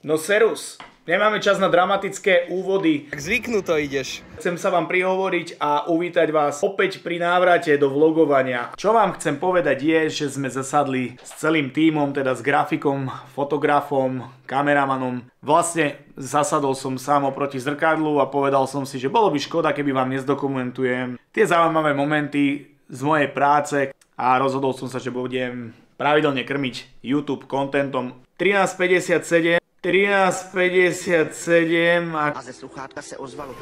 No serus, nemáme čas na dramatické úvody. Tak zvyknuto ideš. Chcem sa vám prihovoriť a uvítať vás opäť pri návrate do vlogovania. Čo vám chcem povedať je, že sme zasadli s celým tímom, teda s grafikom, fotografom, kameramanom. Vlastne zasadol som sám oproti zrkadlu a povedal som si, že bolo by škoda, keby vám nezdokumentujem tie zaujímavé momenty z mojej práce a rozhodol som sa, že budem pravidelne krmiť YouTube contentom. 13:57 a ze sluchátka se ozvalo.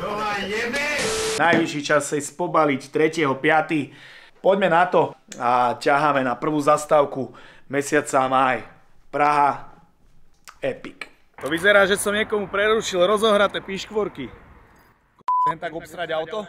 Najvyšší čas sa spobaliť 3.5. Poďme na to a ťaháme na prvú zastávku mesiaca máj. Praha Epic. To vyzerá, že som niekomu prerušil rozohraté piškvorky. Len tak obsrať auto?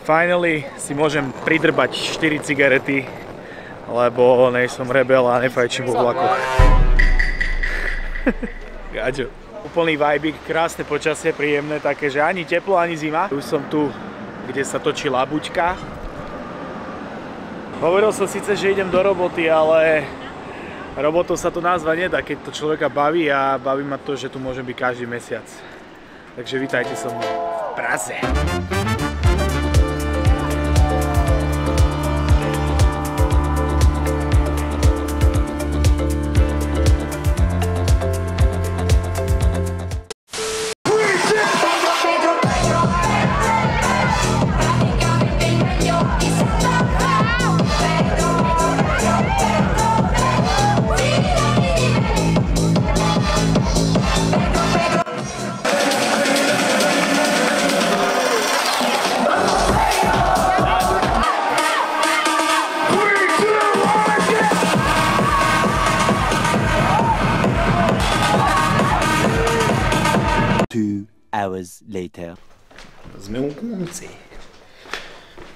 Finally si môžem pridrbať 4 cigarety, lebo nejsom rebel a nefajčím vo vlaku. Gáďo. Úplný vibík, krásne počasie, príjemné, také, že ani teplo, ani zima. Už som tu, kde sa točí labuťka. Hovoril som síce, že idem do roboty, ale robotou sa to nazvať nedá, keď to človeka baví a baví ma to, že tu môžem byť každý mesiac. Takže vítajte so mnou v Praze. Hours later. Sme u konci.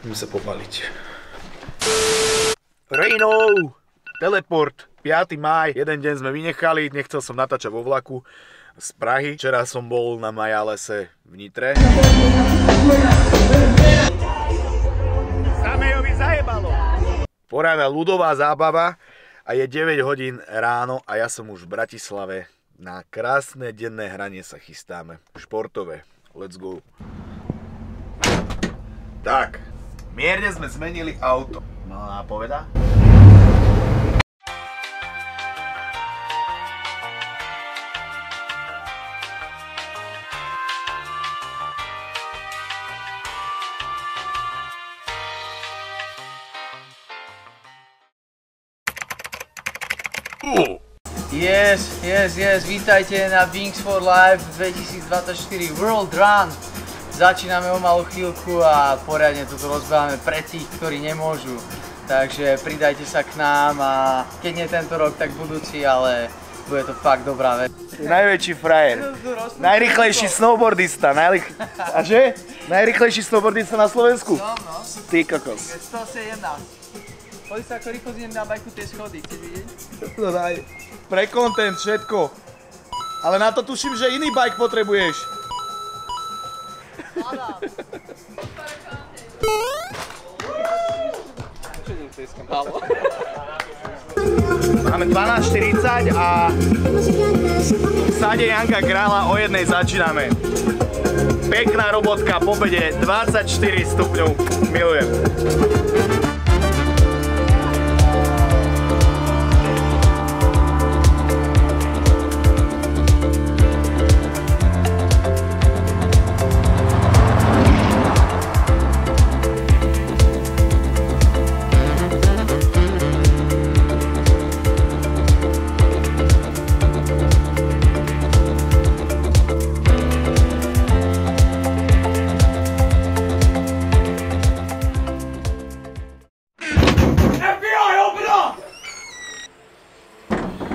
Ideme sa pobaliť. Rejnou! Teleport! 5. máj. Jeden deň sme vynechali. Nechcel som natáčať vo vlaku z Prahy. Včera som bol na Majalese v Nitre. Samejovi zajebalo! Poráda ľudová zábava a je 9 hodín ráno a ja som už v Bratislave. Na krásne denné hranie sa chystáme. Športové. Let's go. Tak. Mierne sme zmenili auto. Malá poveda? Yes, vítajte na Wings for Life 2024 World Run. Začíname o malú chvíľku a poriadne toto rozbehávame pre tých, ktorí nemôžu. Takže pridajte sa k nám a keď nie tento rok, tak budúci, ale bude to fakt dobrá vec. Najväčší frajer. Najrýchlejší snowboardista. A že? Najrýchlejší snowboardista na Slovensku? No. Ty kokos. 117. Poď sa ako rýchlo zjem na bajku tie schody, chceš vidieť? No daj. Pre content všetko. Ale na to tuším, že iný bike potrebuješ. Máme 12:40 a v sáde Janka Kráľa o 1:00 začíname. Pekná robotka po obede, 24 stupňov. Milujem.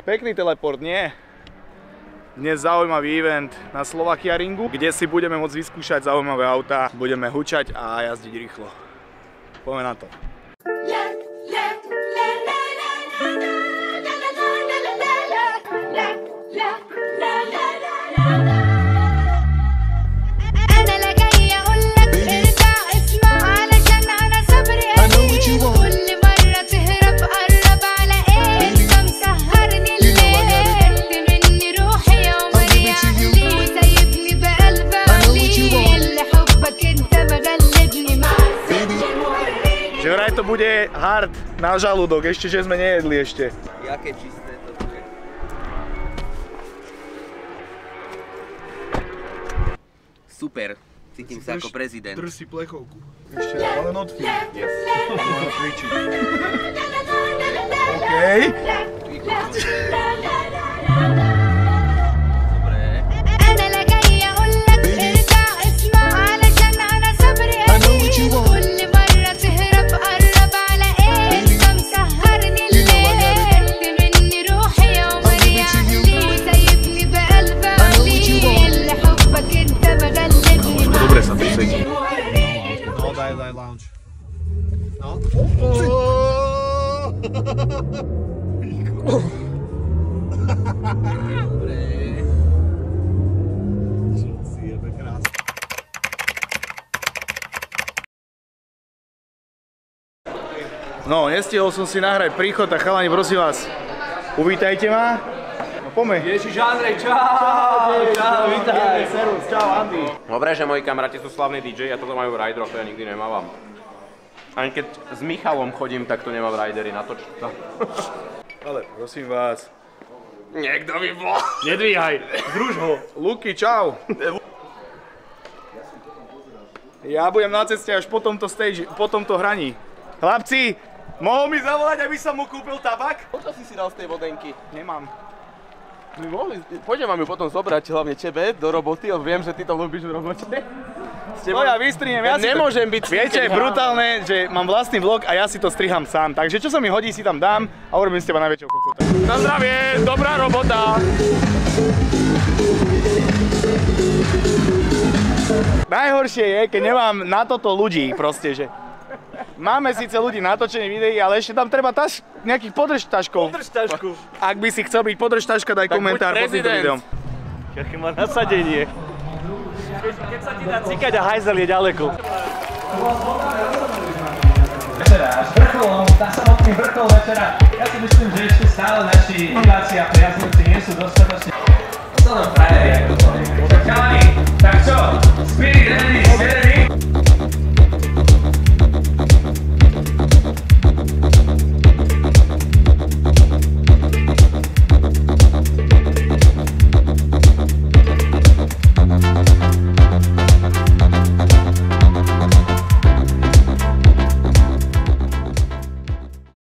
Pekný teleport, nie? Dnes zaujímavý event na Slovakia Ringu, kde si budeme môcť vyskúšať zaujímavé autá, budeme hučať a jazdiť rýchlo. Poďme na to. čisté hard na žalúdok, ešte že sme nejedli ešte. Jaké čisté to je? Super, cítim sa ako prezident. Drž si plechovku. Ešte len odfíl. Yes. OK. Dobre sa tu sedí. No, daj lounge. No. No, nestihol som si nahrať príchod, tak chalani, prosím vás, uvítajte ma. No, poďme. Ježiš, Andrej, čau! Čau, vítaj! Servus, čau, Andy. Dobre, že moji kamaráti sú slavní DJ, ja toto majú v rideroch, to ja nikdy nemávam. Ani keď s Michalom chodím, tak to nemám ridery na to, čo to. Ale prosím vás. Niekto by bol. Nedvíhaj, zruž ho. Luky, čau. Ja budem na ceste až po tomto stage, po tomto hraní. Chlapci, mohol mi zavolať, aby som mu kúpil tabak? Koľko si dal z tej vodenky? Nemám. My mohli, pôjdem vám ju potom zobrať, hlavne tebe, do roboty, lebo viem, že ty to ľúbiš v robote. No ja vystrihnem, ja si nemôžem byť... Viete, brutálne, že mám vlastný vlog a ja si to striham sám. Takže čo sa mi hodí, si tam dám a urobím z teba najväčšou kokota. Na zdravie, dobrá robota. Najhoršie je, keď nemám na toto ľudí proste, že... Máme síce ľudí natočení videí, ale ešte tam treba nejakých podržtaškov. Podržtašku. Ak by si chcel byť podržtaška, daj komentár pod týmto videom. Aké má nasadenie. Keď sa ti dá cikať a hajzel je ďaleko. Večera, až vrcholom, na samotný vrchol večera. Ja si myslím, že ešte stále naši diváci a priaznivci nie sú dostatočne... To nám frajeri, ako to. Tak čo? Spirit ready, ready?